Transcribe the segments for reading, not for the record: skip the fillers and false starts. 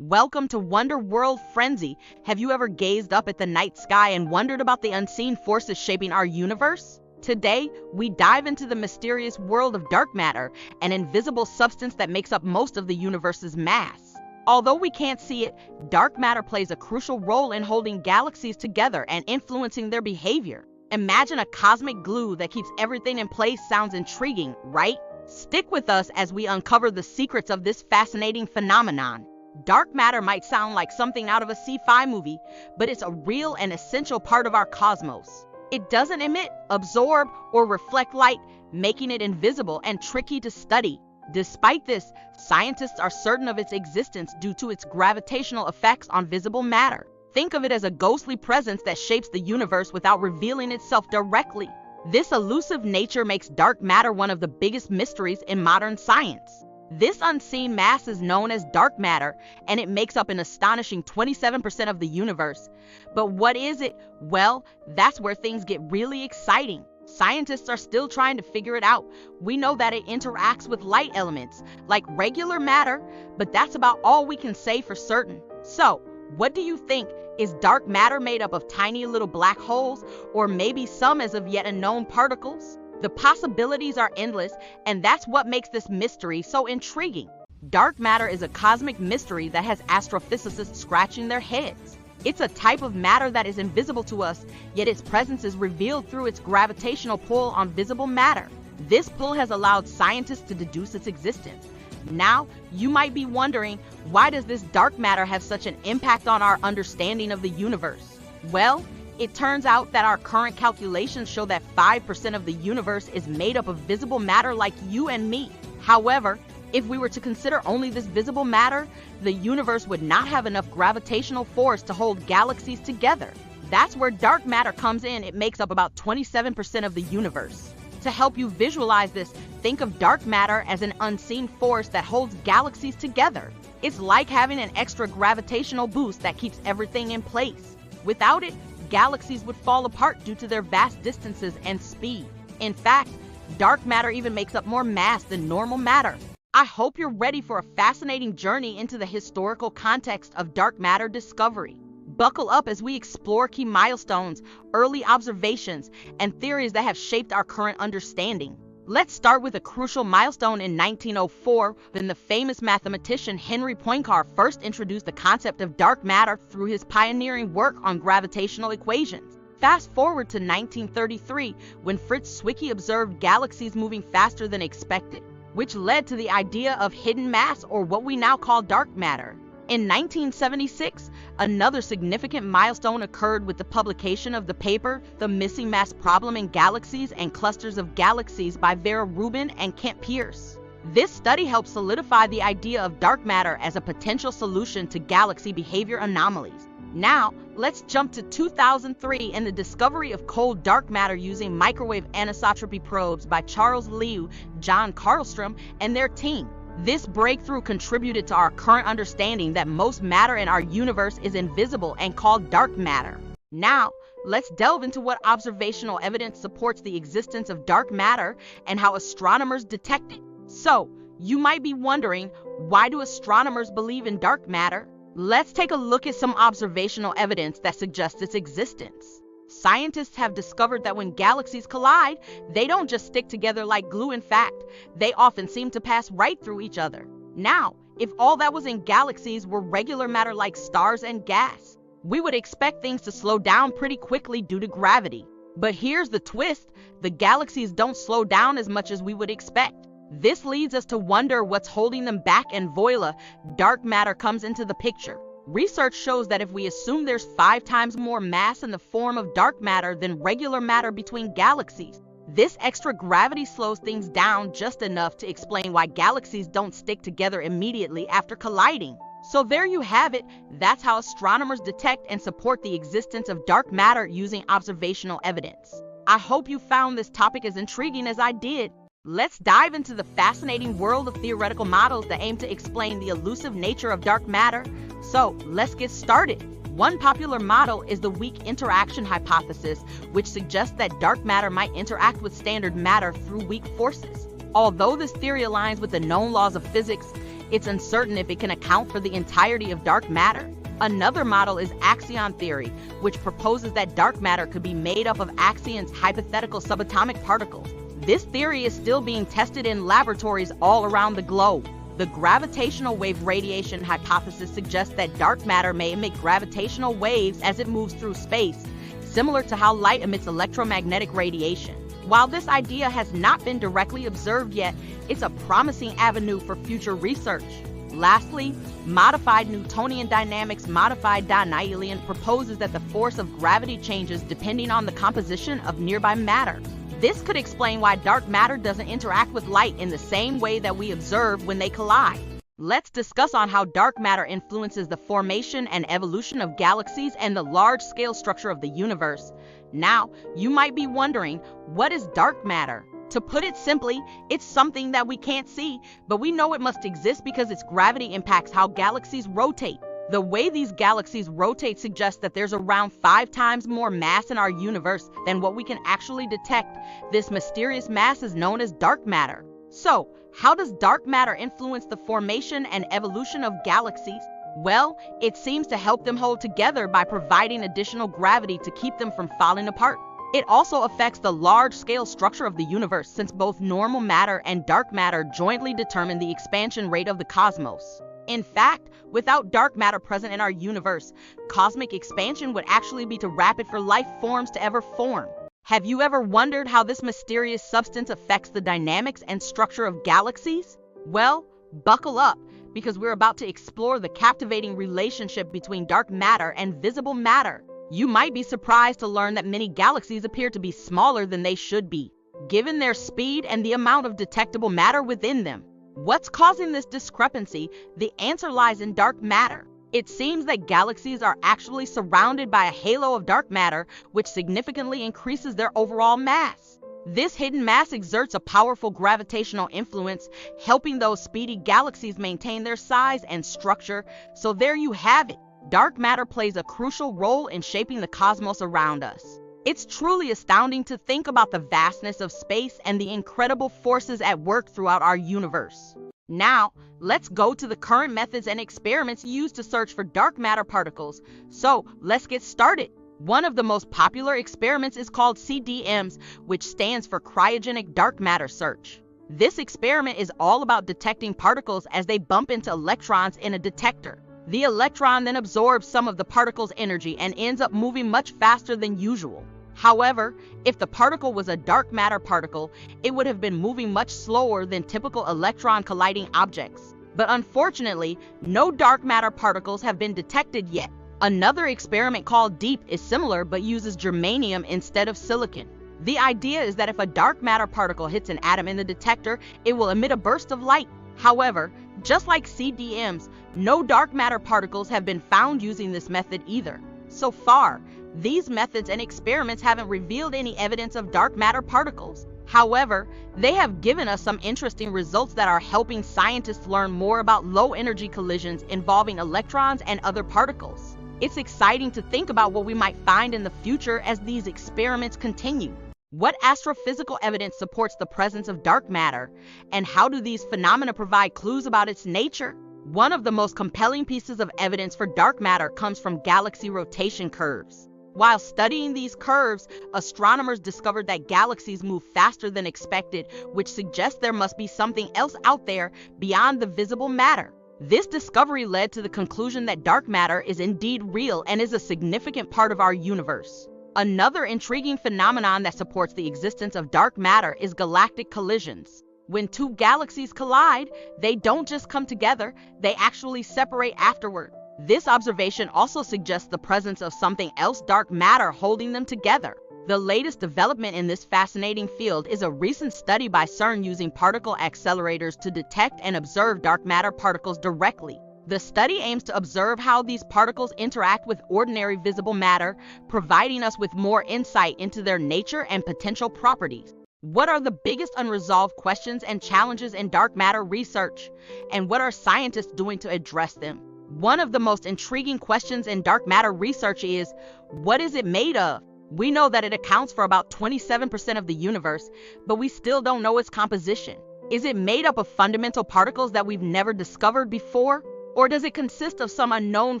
Welcome to Wonder World Frenzy. Have you ever gazed up at the night sky and wondered about the unseen forces shaping our universe? Today, we dive into the mysterious world of dark matter, an invisible substance that makes up most of the universe's mass. Although we can't see it, dark matter plays a crucial role in holding galaxies together and influencing their behavior. Imagine a cosmic glue that keeps everything in place. Sounds intriguing, right? Stick with us as we uncover the secrets of this fascinating phenomenon. Dark matter might sound like something out of a sci-fi movie, but it's a real and essential part of our cosmos. It doesn't emit, absorb, or reflect light, making it invisible and tricky to study. Despite this, scientists are certain of its existence due to its gravitational effects on visible matter. Think of it as a ghostly presence that shapes the universe without revealing itself directly. This elusive nature makes dark matter one of the biggest mysteries in modern science. This unseen mass is known as dark matter, and it makes up an astonishing 27% of the universe. But what is it? Well, that's where things get really exciting. Scientists are still trying to figure it out. We know that it interacts with light elements, like regular matter, but that's about all we can say for certain. So, what do you think? Is dark matter made up of tiny little black holes, or maybe some as of yet unknown particles? The possibilities are endless, and that's what makes this mystery so intriguing. Dark matter is a cosmic mystery that has astrophysicists scratching their heads. It's a type of matter that is invisible to us, yet its presence is revealed through its gravitational pull on visible matter. This pull has allowed scientists to deduce its existence. Now, you might be wondering, why does this dark matter have such an impact on our understanding of the universe? Well, it turns out that our current calculations show that 5% of the universe is made up of visible matter like you and me. However, if we were to consider only this visible matter, the universe would not have enough gravitational force to hold galaxies together. That's where dark matter comes in. It makes up about 27% of the universe. To help you visualize this, think of dark matter as an unseen force that holds galaxies together. It's like having an extra gravitational boost that keeps everything in place. Without it, galaxies would fall apart due to their vast distances and speed. In fact, dark matter even makes up more mass than normal matter. I hope you're ready for a fascinating journey into the historical context of dark matter discovery. Buckle up as we explore key milestones, early observations, and theories that have shaped our current understanding. Let's start with a crucial milestone in 1904, when the famous mathematician Henry Poincare first introduced the concept of dark matter through his pioneering work on gravitational equations. Fast forward to 1933, when Fritz Zwicky observed galaxies moving faster than expected, which led to the idea of hidden mass, or what we now call dark matter. In 1976, another significant milestone occurred with the publication of the paper, The Missing Mass Problem in Galaxies and Clusters of Galaxies by Vera Rubin and Kent Pierce. This study helped solidify the idea of dark matter as a potential solution to galaxy behavior anomalies. Now, let's jump to 2003 and the discovery of cold dark matter using microwave anisotropy probes by Charles Liu, John Karlstrom, and their team. This breakthrough contributed to our current understanding that most matter in our universe is invisible and called dark matter. Now, let's delve into what observational evidence supports the existence of dark matter and how astronomers detect it. So, you might be wondering, why do astronomers believe in dark matter? Let's take a look at some observational evidence that suggests its existence. Scientists have discovered that when galaxies collide, they don't just stick together like glue. In fact, they often seem to pass right through each other. Now, if all that was in galaxies were regular matter like stars and gas, we would expect things to slow down pretty quickly due to gravity. But here's the twist: the galaxies don't slow down as much as we would expect. This leads us to wonder what's holding them back, and voila, dark matter comes into the picture. Research shows that if we assume there's 5 times more mass in the form of dark matter than regular matter between galaxies, this extra gravity slows things down just enough to explain why galaxies don't stick together immediately after colliding. So there you have it. That's how astronomers detect and support the existence of dark matter using observational evidence. I hope you found this topic as intriguing as I did. Let's dive into the fascinating world of theoretical models that aim to explain the elusive nature of dark matter. So, let's get started. One popular model is the weak interaction hypothesis, which suggests that dark matter might interact with standard matter through weak forces. Although this theory aligns with the known laws of physics, it's uncertain if it can account for the entirety of dark matter. Another model is axion theory, which proposes that dark matter could be made up of axions, hypothetical subatomic particles. This theory is still being tested in laboratories all around the globe. The gravitational wave radiation hypothesis suggests that dark matter may emit gravitational waves as it moves through space, similar to how light emits electromagnetic radiation. While this idea has not been directly observed yet, it's a promising avenue for future research. Lastly, modified Newtonian dynamics modified Danielian proposes that the force of gravity changes depending on the composition of nearby matter. This could explain why dark matter doesn't interact with light in the same way that we observe when they collide. Let's discuss on how dark matter influences the formation and evolution of galaxies and the large-scale structure of the universe. Now, you might be wondering, what is dark matter? To put it simply, it's something that we can't see, but we know it must exist because its gravity impacts how galaxies rotate. The way these galaxies rotate suggests that there's around 5 times more mass in our universe than what we can actually detect. This mysterious mass is known as dark matter. So, how does dark matter influence the formation and evolution of galaxies? Well, it seems to help them hold together by providing additional gravity to keep them from falling apart. It also affects the large-scale structure of the universe, since both normal matter and dark matter jointly determine the expansion rate of the cosmos. In fact, without dark matter present in our universe, cosmic expansion would actually be too rapid for life forms to ever form. Have you ever wondered how this mysterious substance affects the dynamics and structure of galaxies? Well, buckle up, because we're about to explore the captivating relationship between dark matter and visible matter. You might be surprised to learn that many galaxies appear to be smaller than they should be, given their speed and the amount of detectable matter within them. What's causing this discrepancy? The answer lies in dark matter. It seems that galaxies are actually surrounded by a halo of dark matter, which significantly increases their overall mass. This hidden mass exerts a powerful gravitational influence, helping those speedy galaxies maintain their size and structure. So there you have it. Dark matter plays a crucial role in shaping the cosmos around us. It's truly astounding to think about the vastness of space and the incredible forces at work throughout our universe. Now, let's go to the current methods and experiments used to search for dark matter particles. So, let's get started. One of the most popular experiments is called CDMs, which stands for Cryogenic Dark Matter Search. This experiment is all about detecting particles as they bump into electrons in a detector. The electron then absorbs some of the particle's energy and ends up moving much faster than usual. However, if the particle was a dark matter particle, it would have been moving much slower than typical electron-colliding objects. But unfortunately, no dark matter particles have been detected yet. Another experiment called DEEP is similar but uses germanium instead of silicon. The idea is that if a dark matter particle hits an atom in the detector, it will emit a burst of light. However, just like CDMs, no dark matter particles have been found using this method either. So far, these methods and experiments haven't revealed any evidence of dark matter particles. However, they have given us some interesting results that are helping scientists learn more about low-energy collisions involving electrons and other particles. It's exciting to think about what we might find in the future as these experiments continue. What astrophysical evidence supports the presence of dark matter, and how do these phenomena provide clues about its nature? One of the most compelling pieces of evidence for dark matter comes from galaxy rotation curves. While studying these curves, astronomers discovered that galaxies move faster than expected, which suggests there must be something else out there beyond the visible matter. This discovery led to the conclusion that dark matter is indeed real and is a significant part of our universe. Another intriguing phenomenon that supports the existence of dark matter is galactic collisions. When two galaxies collide, they don't just come together, they actually separate afterward. This observation also suggests the presence of something else, dark matter, holding them together. The latest development in this fascinating field is a recent study by CERN using particle accelerators to detect and observe dark matter particles directly. The study aims to observe how these particles interact with ordinary visible matter, providing us with more insight into their nature and potential properties. What are the biggest unresolved questions and challenges in dark matter research, and what are scientists doing to address them? One of the most intriguing questions in dark matter research is, what is it made of? We know that it accounts for about 27% of the universe, but we still don't know its composition. Is it made up of fundamental particles that we've never discovered before? Or does it consist of some unknown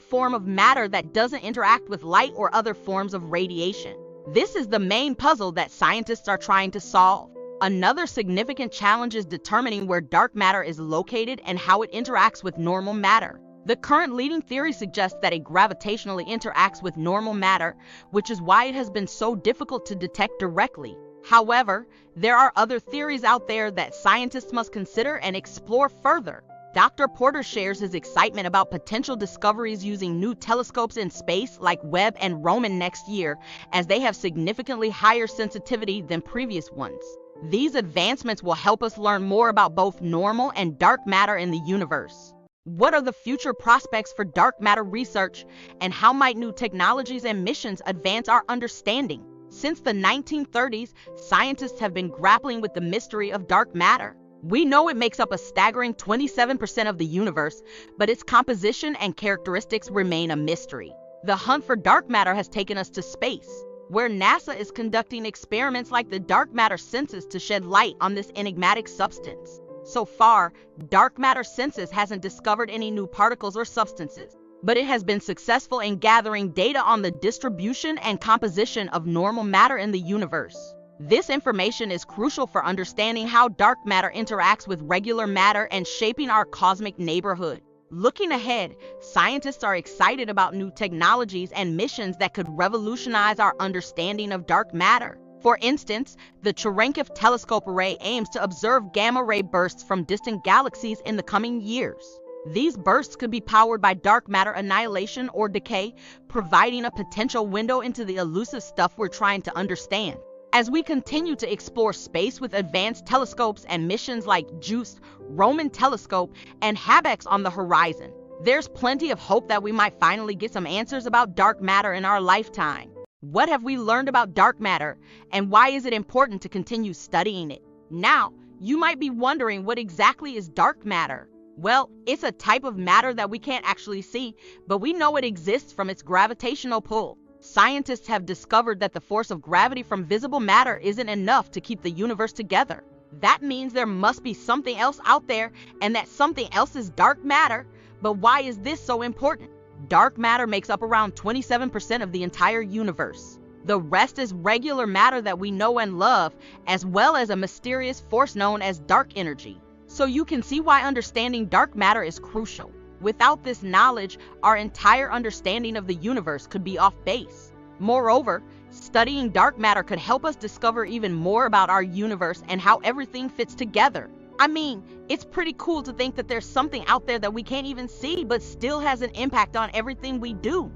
form of matter that doesn't interact with light or other forms of radiation? This is the main puzzle that scientists are trying to solve. Another significant challenge is determining where dark matter is located and how it interacts with normal matter. The current leading theory suggests that it gravitationally interacts with normal matter, which is why it has been so difficult to detect directly. However, there are other theories out there that scientists must consider and explore further. Dr. Porter shares his excitement about potential discoveries using new telescopes in space like Webb and Roman next year, as they have significantly higher sensitivity than previous ones. These advancements will help us learn more about both normal and dark matter in the universe. What are the future prospects for dark matter research, and how might new technologies and missions advance our understanding? Since the 1930s, scientists have been grappling with the mystery of dark matter. We know it makes up a staggering 27% of the universe, but its composition and characteristics remain a mystery. The hunt for dark matter has taken us to space, where NASA is conducting experiments like the dark matter census to shed light on this enigmatic substance. So far, dark matter census hasn't discovered any new particles or substances, but it has been successful in gathering data on the distribution and composition of normal matter in the universe. This information is crucial for understanding how dark matter interacts with regular matter and shaping our cosmic neighborhood. Looking ahead, scientists are excited about new technologies and missions that could revolutionize our understanding of dark matter. For instance, the Cherenkov telescope array aims to observe gamma-ray bursts from distant galaxies in the coming years. These bursts could be powered by dark matter annihilation or decay, providing a potential window into the elusive stuff we're trying to understand. As we continue to explore space with advanced telescopes and missions like JUICE, Roman Telescope, and HABEX on the horizon, there's plenty of hope that we might finally get some answers about dark matter in our lifetime. What have we learned about dark matter, and why is it important to continue studying it? Now, you might be wondering, what exactly is dark matter? Well, it's a type of matter that we can't actually see, but we know it exists from its gravitational pull. Scientists have discovered that the force of gravity from visible matter isn't enough to keep the universe together. That means there must be something else out there, and that something else is dark matter. But why is this so important? Dark matter makes up around 27% of the entire universe. The rest is regular matter that we know and love, as well as a mysterious force known as dark energy. So you can see why understanding dark matter is crucial. Without this knowledge, our entire understanding of the universe could be off base. Moreover, studying dark matter could help us discover even more about our universe and how everything fits together. I mean, it's pretty cool to think that there's something out there that we can't even see but still has an impact on everything we do.